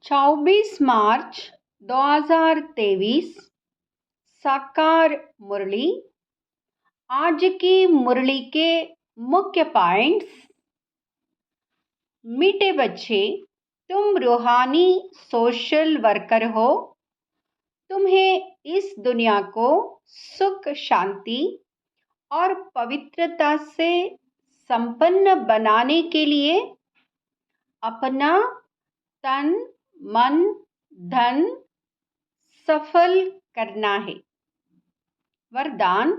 24 मार्च 2023 साकार मुरली। आज की मुरली के मुख्य पॉइंट्स। मीठे बच्चे, तुम रूहानी सोशल वर्कर हो। तुम्हें इस दुनिया को सुख, शांति और पवित्रता से संपन्न बनाने के लिए अपना तन, मन, धन सफल करना है। वरदान: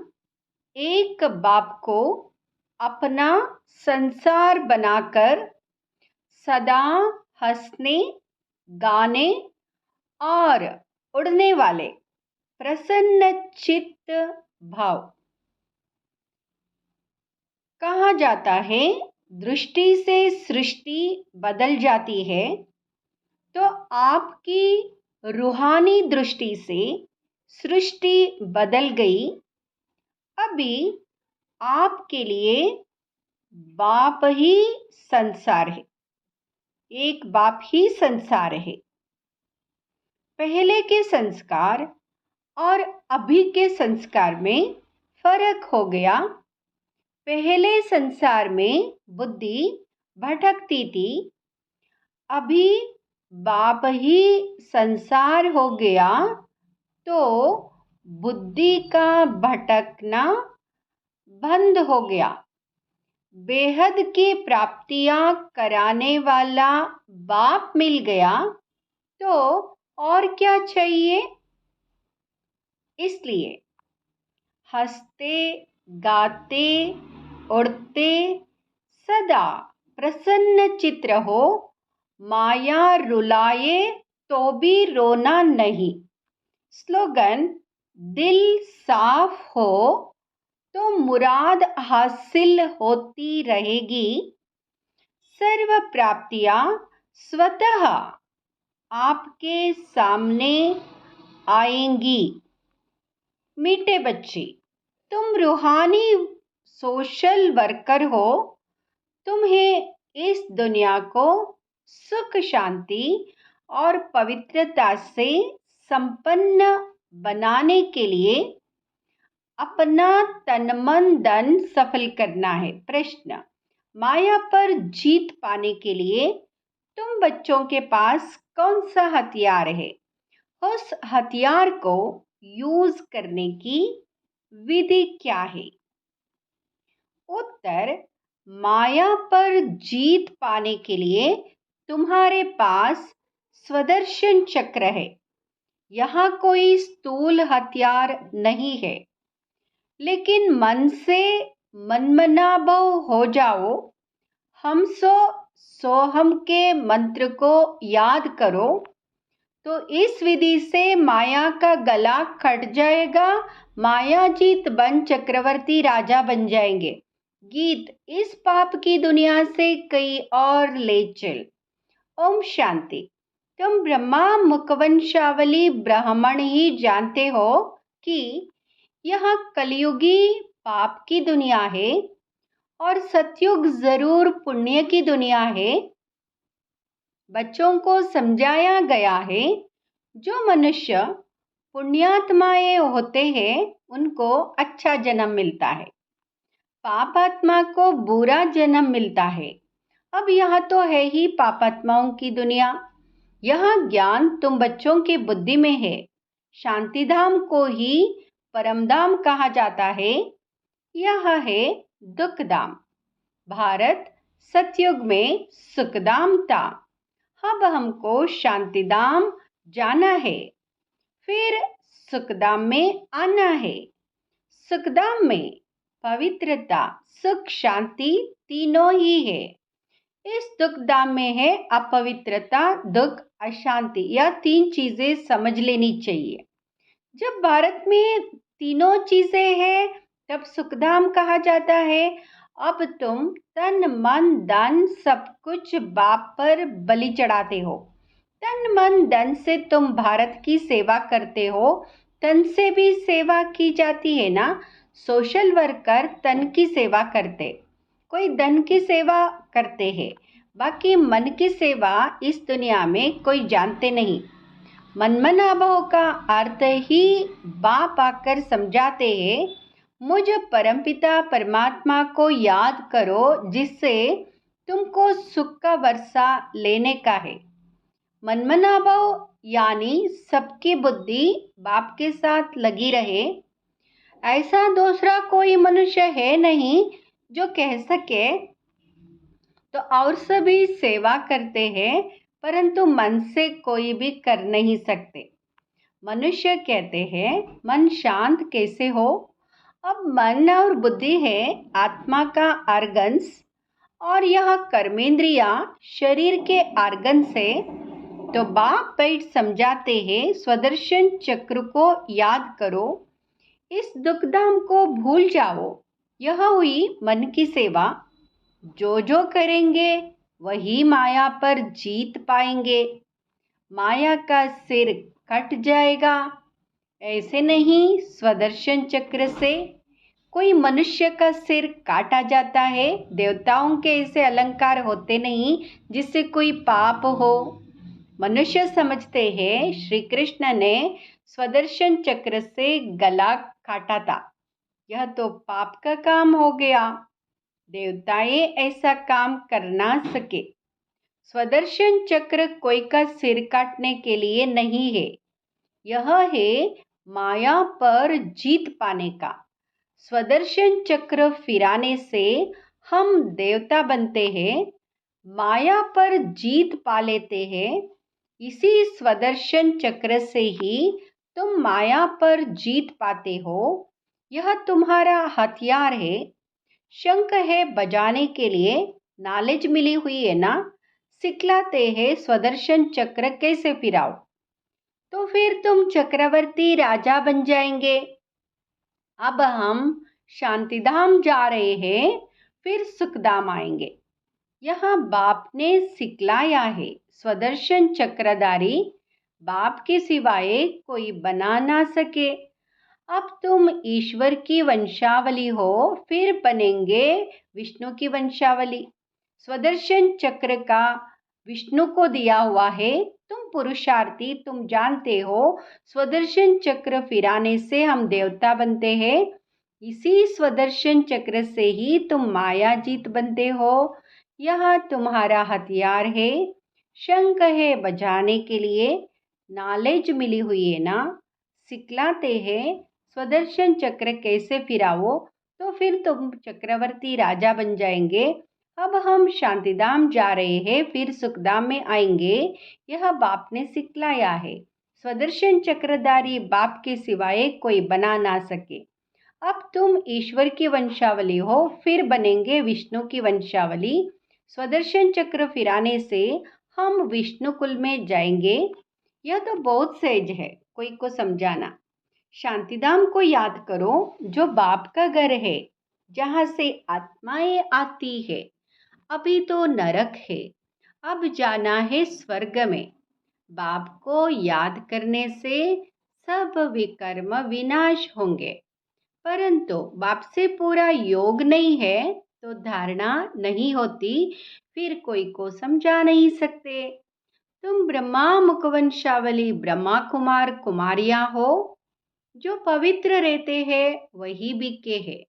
एक बाप को अपना संसार बनाकर सदा हंसने, गाने और उड़ने वाले प्रसन्न चित्त भाव। कहा जाता है, दृष्टि से सृष्टि बदल जाती है। तो आपकी रूहानी दृष्टि से सृष्टि बदल गई। अभी आपके लिए बाप ही संसार है, एक बाप ही संसार है। पहले के संस्कार और अभी के संस्कार में फर्क हो गया। पहले संसार में बुद्धि भटकती थी, अभी बाप ही संसार हो गया तो बुद्धि का भटकना बंद हो गया। बेहद की प्राप्तियां कराने वाला बाप मिल गया तो और क्या चाहिए। इसलिए हंसते, गाते, उड़ते, सदा प्रसन्न चित्त रहो। माया रुलाए तो भी रोना नहीं। स्लोगन: दिल साफ हो तो मुराद हासिल होती रहेगी। सर्व प्राप्तियां स्वतः आपके सामने आएंगी। मीठे बच्चे, तुम रूहानी सोशल वर्कर हो। तुम्हें इस दुनिया को सुख, शांति और पवित्रता से संपन्न बनाने के लिए अपना तन, मन, धन सफल करना है। प्रश्न: माया पर जीत पाने के लिए तुम बच्चों के पास कौन सा हथियार है? उस हथियार को यूज करने की विधि क्या है? उत्तर: माया पर जीत पाने के लिए तुम्हारे पास स्वदर्शन चक्र है। यहाँ कोई स्थूल हथियार नहीं है, लेकिन मन से मनमनाभव हो जाओ। हम सोहम के मंत्र को याद करो तो इस विधि से माया का गला कट जाएगा। माया जीत बन चक्रवर्ती राजा बन जाएंगे। गीत: इस पाप की दुनिया से कई और ले चल। ओम शांति। तुम ब्रह्मा मुखवंशावली ब्राह्मण ही जानते हो कि यह कलयुगी पाप की दुनिया है और सतयुग जरूर पुण्य की दुनिया है। बच्चों को समझाया गया है, जो मनुष्य पुण्यात्माएं होते हैं उनको अच्छा जन्म मिलता है, पापात्मा को बुरा जन्म मिलता है। अब यह तो है ही पापात्माओं की दुनिया। यह ज्ञान तुम बच्चों की बुद्धि में है। शांतिधाम को ही परमधाम कहा जाता है। यह है दुखधाम। भारत सतयुग में सुखधाम था। अब हमको शांतिधाम जाना है, फिर सुखधाम में आना है। सुखधाम में पवित्रता, सुख, शांति तीनों ही है। इस दुखधाम में है अपवित्रता, दुख, अशांति। यह तीन चीजें समझ लेनी चाहिए। जब भारत में तीनों चीजें हैं तब सुखधाम कहा जाता है। अब तुम तन, मन, धन सब कुछ बाप पर बलि चढ़ाते हो। तन, मन, धन से तुम भारत की सेवा करते हो। तन से भी सेवा की जाती है ना। सोशल वर्कर तन की सेवा करते, कोई धन की सेवा करते हैं। बाकी मन की सेवा इस दुनिया में कोई जानते नहीं। मनमना भाव का अर्थ ही बाप आकर समझाते हैं, मुझ परमपिता परमात्मा को याद करो जिससे तुमको सुख का वर्षा लेने का है। मनमना भाव यानी सबकी बुद्धि बाप के साथ लगी रहे। ऐसा दूसरा कोई मनुष्य है नहीं जो कह सके तो और सभी सेवा करते हैं परंतु मन से कोई भी कर नहीं सकते। मनुष्य कहते हैं मन शांत कैसे हो। अब मन और बुद्धि है आत्मा का आर्गन्स और यह कर्मेंद्रिया शरीर के आर्गन से। तो बाप बैठ समझाते हैं स्वदर्शन चक्र को याद करो, इस दुखधाम को भूल जाओ। यह हुई मन की सेवा। जो करेंगे वही माया पर जीत पाएंगे। माया का सिर कट जाएगा। ऐसे नहीं स्वदर्शन चक्र से कोई मनुष्य का सिर काटा जाता है। देवताओं के ऐसे अलंकार होते नहीं जिससे कोई पाप हो। मनुष्य समझते हैं श्री कृष्ण ने स्वदर्शन चक्र से गला काटा था, यह तो पाप का काम हो गया। देवताएं ऐसा काम कर ना सके। स्वदर्शन चक्र कोई का सिर काटने के लिए नहीं है, यह है माया पर जीत पाने का। स्वदर्शन चक्र फिराने से हम देवता बनते हैं, माया पर जीत पा लेते हैं। इसी स्वदर्शन चक्र से ही तुम माया पर जीत पाते हो। यह तुम्हारा हथियार है। शंख है बजाने के लिए, नॉलेज मिली हुई है ना, सिखलाते हैं स्वदर्शन चक्र कैसे फिराओ, तो फिर तुम चक्रवर्ती राजा बन जाएंगे। अब हम शांतिधाम जा रहे हैं, फिर सुखधाम आएंगे। यहाँ बाप ने सिखलाया है स्वदर्शन चक्रधारी बाप के सिवाय कोई बना ना सके। अब तुम ईश्वर की वंशावली हो, फिर बनेंगे विष्णु की वंशावली। स्वदर्शन चक्र का विष्णु को दिया हुआ है। तुम पुरुषार्थी, तुम जानते हो स्वदर्शन चक्र फिराने से हम देवता बनते हैं। इसी स्वदर्शन चक्र से ही तुम माया जीत बनते हो। यह तुम्हारा हथियार है। शंख है बजाने के लिए, नॉलेज मिली हुई है ना, सिखलाते हैं स्वदर्शन चक्र कैसे फिराओ, तो फिर तुम चक्रवर्ती राजा बन जाएंगे। अब हम शांतिधाम जा रहे हैं, फिर सुखधाम में आएंगे। यह बाप ने सिखलाया है। स्वदर्शन चक्रधारी बाप के सिवाय कोई बना ना सके। अब तुम ईश्वर की वंशावली हो, फिर बनेंगे विष्णु की वंशावली। स्वदर्शन चक्र फिराने से हम विष्णु कुल में जाएंगे। यह तो बहुत सहज है कोई को समझाना। शांतिधाम को याद करो जो बाप का घर है, जहाँ से आत्माएं आती है। अभी तो नरक है, अब जाना है स्वर्ग में। बाप को याद करने से सब विकर्म विनाश होंगे, परंतु बाप से पूरा योग नहीं है तो धारणा नहीं होती, फिर कोई को समझा नहीं सकते। तुम ब्रह्मा मुखवंशावली ब्रह्मा कुमार कुमारियां हो। जो पवित्र रहते हैं वही बिके हैं।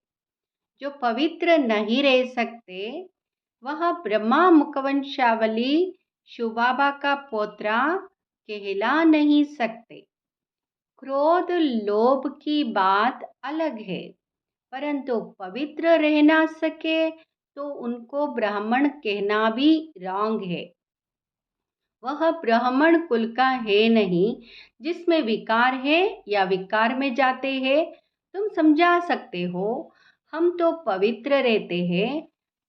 जो पवित्र नहीं रह सकते वह ब्रह्मा मुखवंशावली शिवबाबा का पोत्रा कहला नहीं सकते। क्रोध लोभ की बात अलग है, परंतु पवित्र रह ना सके तो उनको ब्राह्मण कहना भी रॉन्ग है। वह ब्राह्मण कुल का है नहीं जिसमें विकार है या विकार में जाते हैं। तुम समझा सकते हो हम तो पवित्र रहते हैं,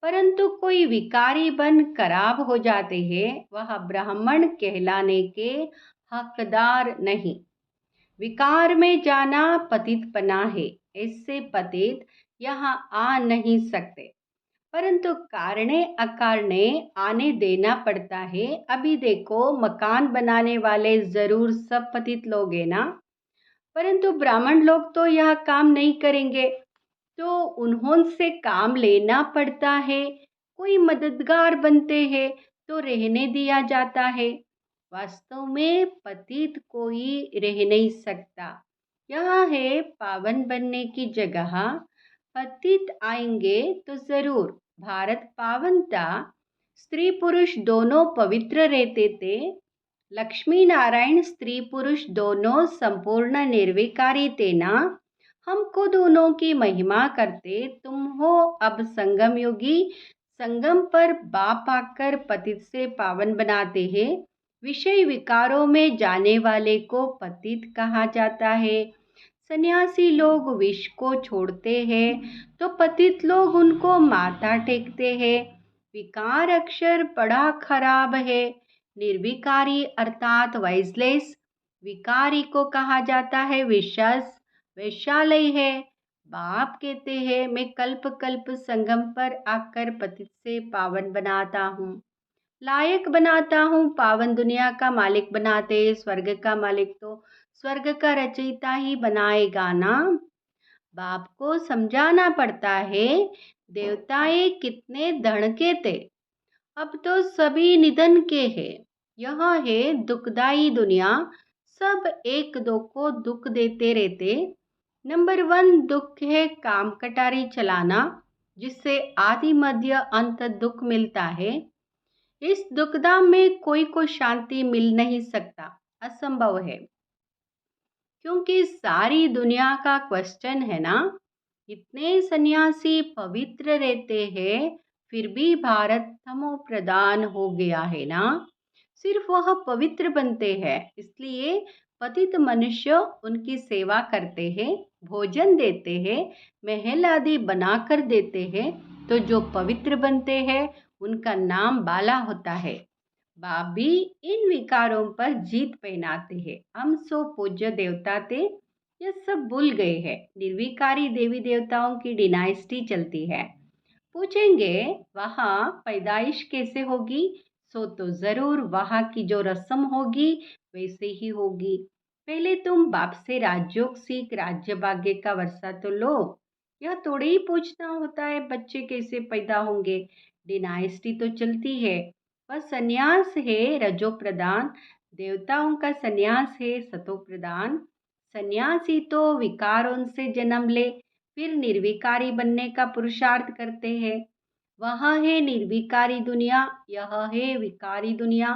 परंतु कोई विकारी बन खराब हो जाते हैं, वह ब्राह्मण कहलाने के हकदार नहीं। विकार में जाना पतित पना है, ऐसे पतित यहाँ आ नहीं सकते, परंतु कारणे अकारणे आने देना पड़ता है। अभी देखो मकान बनाने वाले जरूर सब पतित लोग हैं ना, परंतु ब्राह्मण लोग तो यह काम नहीं करेंगे, तो उन्होंने से काम लेना पड़ता है। कोई मददगार बनते हैं तो रहने दिया जाता है। वास्तव में पतित कोई रह नहीं सकता। यहाँ है पावन बनने की जगह। पतित आएंगे तो जरूर। भारत पावन था। स्त्री पुरुष दोनों पवित्र रहते थे। लक्ष्मी नारायण स्त्री पुरुष दोनों संपूर्ण निर्विकारी थे ना। हम खुद उन्हों की महिमा करते। तुम हो अब संगम योगी। संगम पर बाप आकर पतित से पावन बनाते हैं। विषय विकारों में जाने वाले को पतित कहा जाता है। सन्यासी लोग विष को छोड़ते हैं तो पतित लोग उनको माथा टेकते हैं। विकार अक्षर बड़ा खराब है। निर्विकारी अर्थात वाइसलेस विकारी को कहा जाता है विशस वैशालय है। बाप कहते हैं मैं कल्प कल्प संगम पर आकर पतित से पावन बनाता हूँ, लायक बनाता हूँ। पावन दुनिया का मालिक बनाते, स्वर्ग का मालिक तो स्वर्ग का रचयिता ही बनाएगा ना। बाप को समझाना पड़ता है देवताएं कितने धन के थे, अब तो सभी निधन के हैं। यह है दुखदाई दुनिया। सब एक दो को दुख देते रहते। नंबर 1 दुख है काम कटारी चलाना, जिससे आदि मध्य अंत दुख मिलता है। इस दुखधाम में कोई को शांति मिल नहीं सकता, असंभव है। क्योंकि सारी दुनिया का क्वेश्चन है ना। इतने सन्यासी पवित्र रहते हैं फिर भी भारत तमो प्रधान हो गया है ना। सिर्फ वह पवित्र बनते हैं इसलिए पतित मनुष्य उनकी सेवा करते हैं, भोजन देते हैं, महल आदि बनाकर देते हैं। तो जो पवित्र बनते हैं उनका नाम बाला होता है। बाप भी इन विकारों पर जीत पहनाते हैं। हम सो पूज्य देवता थे, यह सब भूल गए हैं। निर्विकारी देवी देवताओं की डिनाइस्टी चलती है। पूछेंगे वहाँ पैदाइश कैसे होगी, सो तो जरूर वहाँ की जो रस्म होगी वैसे ही होगी। पहले तुम बाप से राजयोग सीख, राज्य भाग्य का वर्षा तो लो। यह थोड़े ही पूछना होता है बच्चे कैसे पैदा होंगे। डिनाइस्टी तो चलती है। वह सन्यास है रजो प्रदान, देवताओं का सन्यास है सतो प्रदान। सन्यासी तो विकारों से जन्म ले फिर निर्विकारी बनने का पुरुषार्थ करते हैं। वह है निर्विकारी दुनिया, यह है विकारी दुनिया।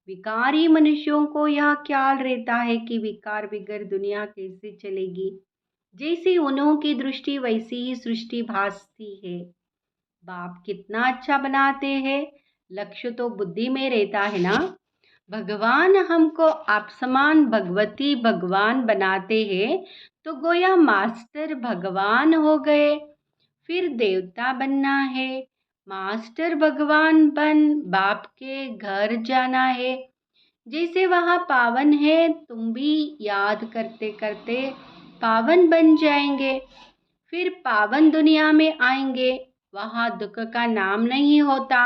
विकारी मनुष्यों को यह ख्याल रहता है कि विकार बिगर दुनिया कैसे चलेगी। जैसी उन्हों की दृष्टि वैसी ही सृष्टि भासती है। बाप कितना अच्छा बनाते हैं। लक्ष्य तो बुद्धि में रहता है ना। भगवान हमको आप समान भगवती भगवान बनाते हैं तो गोया मास्टर भगवान हो गए। फिर देवता बनना है। मास्टर भगवान बन बाप के घर जाना है। जैसे वहाँ पावन है तुम भी याद करते करते पावन बन जाएंगे। फिर पावन दुनिया में आएंगे, वहाँ दुख का नाम नहीं होता।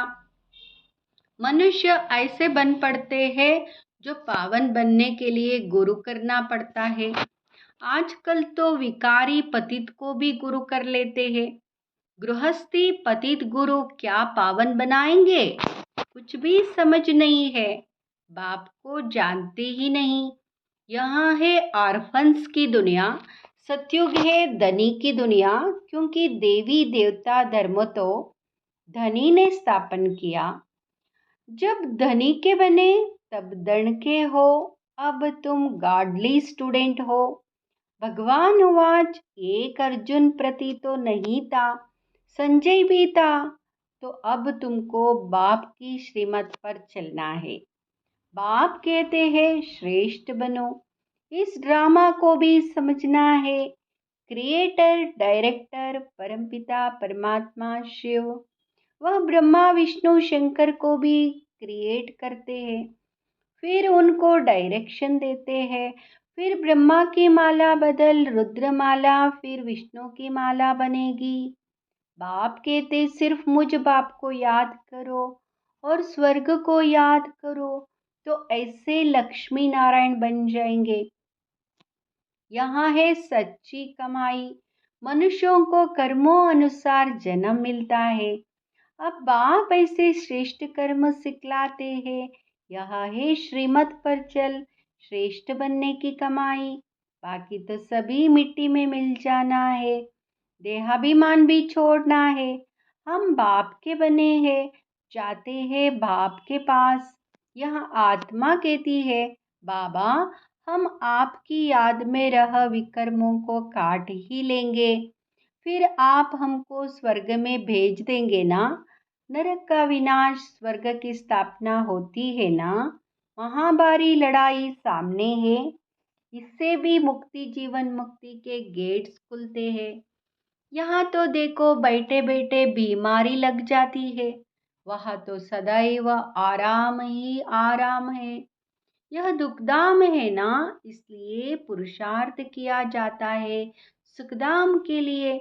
मनुष्य ऐसे बन पड़ते हैं जो पावन बनने के लिए गुरु करना पड़ता है। आजकल तो विकारी पतित को भी गुरु कर लेते हैं। गृहस्थी पतित गुरु क्या पावन बनाएंगे, कुछ भी समझ नहीं है। बाप को जानते ही नहीं। यहाँ है ऑर्फन्स की दुनिया। सतयुग है धनी की दुनिया, क्योंकि देवी देवता धर्म तो धनी ने स्थापन किया। जब धनी के बने तब दण के हो। अब तुम गॉडली स्टूडेंट हो। भगवान उवाच एक अर्जुन प्रति तो नहीं था, संजय भी था। तो अब तुमको बाप की श्रीमत पर चलना है। बाप कहते हैं श्रेष्ठ बनो। इस ड्रामा को भी समझना है। क्रिएटर डायरेक्टर परमपिता परमात्मा शिव, वह ब्रह्मा विष्णु शंकर को भी क्रिएट करते हैं, फिर उनको डायरेक्शन देते हैं। फिर ब्रह्मा की माला बदल रुद्र माला, फिर विष्णु की माला बनेगी। बाप कहते सिर्फ मुझ बाप को याद करो और स्वर्ग को याद करो तो ऐसे लक्ष्मी नारायण बन जाएंगे। यहाँ है सच्ची कमाई। मनुष्यों को कर्मों अनुसार जन्म मिलता है। अब बाप ऐसे श्रेष्ठ कर्म सिखलाते हैं, यह है श्रीमत पर चल, श्रेष्ठ बनने की कमाई। बाकी तो सभी मिट्टी में मिल जाना है, देहाभिमान भी छोड़ना है। हम बाप के बने हैं, जाते हैं बाप के पास। यह आत्मा कहती है, बाबा हम आपकी याद में रह विकर्मों को काट ही लेंगे, फिर आप हमको स्वर्ग में भेज देंगे ना। नरक का विनाश, स्वर्ग की स्थापना होती है ना। महाभारी लड़ाई सामने है, इससे भी मुक्ति, जीवन मुक्ति के गेट्स खुलते हैं। यहाँ तो देखो बैठे बैठे बीमारी लग जाती है, वहाँ तो सदैव आराम ही आराम है। यह दुखधाम है ना, इसलिए पुरुषार्थ किया जाता है सुखधाम के लिए।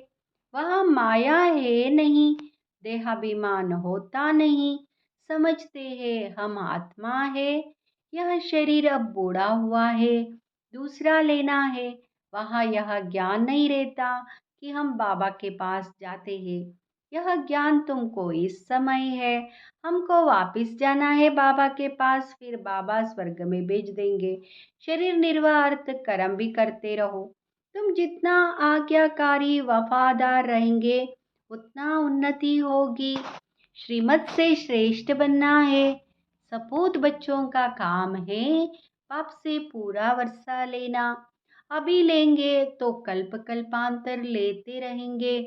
वह माया है नहीं, देहाभिमान होता नहीं। समझते हैं हम आत्मा है, यह शरीर अब बूढ़ा हुआ है, दूसरा लेना है। वहाँ यह ज्ञान नहीं रहता कि हम बाबा के पास जाते हैं। यह ज्ञान तुमको इस समय है, हमको वापस जाना है बाबा के पास, फिर बाबा स्वर्ग में भेज देंगे। शरीर निर्वाह अर्थ कर्म भी करते रहो। तुम जितना आज्ञाकारी वफादार रहेंगे, उतना उन्नति होगी। श्रीमत से श्रेष्ठ बनना है, सपूत बच्चों का काम है बाप से पूरा वर्षा लेना। अभी लेंगे तो कल्प कल्पांतर लेते रहेंगे,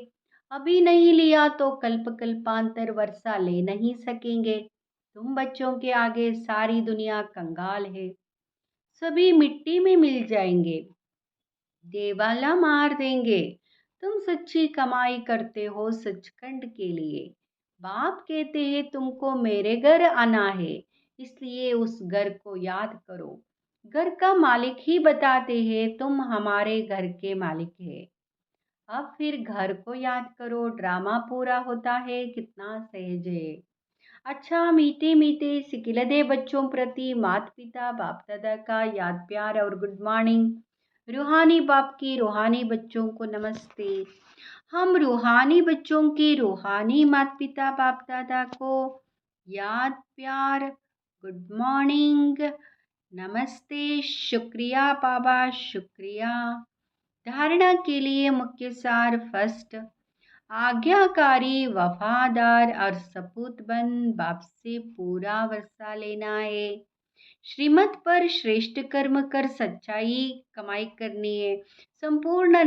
अभी नहीं लिया तो कल्प कल्पांतर वर्षा ले नहीं सकेंगे। तुम बच्चों के आगे सारी दुनिया कंगाल है, सभी मिट्टी में मिल जाएंगे, देवाला मार देंगे। तुम सच्ची कमाई करते हो सचखंड के लिए। बाप कहते हैं तुमको मेरे घर आना है, इसलिए उस घर को याद करो। घर का मालिक ही बताते हैं तुम हमारे घर के मालिक है। अब फिर घर को याद करो, ड्रामा पूरा होता है, कितना सहज है। अच्छा मीठे मीठे सिकिलदे बच्चों प्रति माता पिता बाप दादा का याद प्यार और गुड मॉर्निंग। रूहानी बाप की रूहानी बच्चों को नमस्ते। हम रूहानी बच्चों की रूहानी माता पिता बाप दादा को याद प्यार गुड मॉर्निंग नमस्ते, शुक्रिया बाबा शुक्रिया। धारणा के लिए मुख्य सार फर्स्ट, आज्ञाकारी वफादार और सपूत बन बाप से पूरा वर्षा लेना है। श्रीमत पर श्रेष्ठ कर्म कर सच्चाई कमाई करनी है। संपूर्ण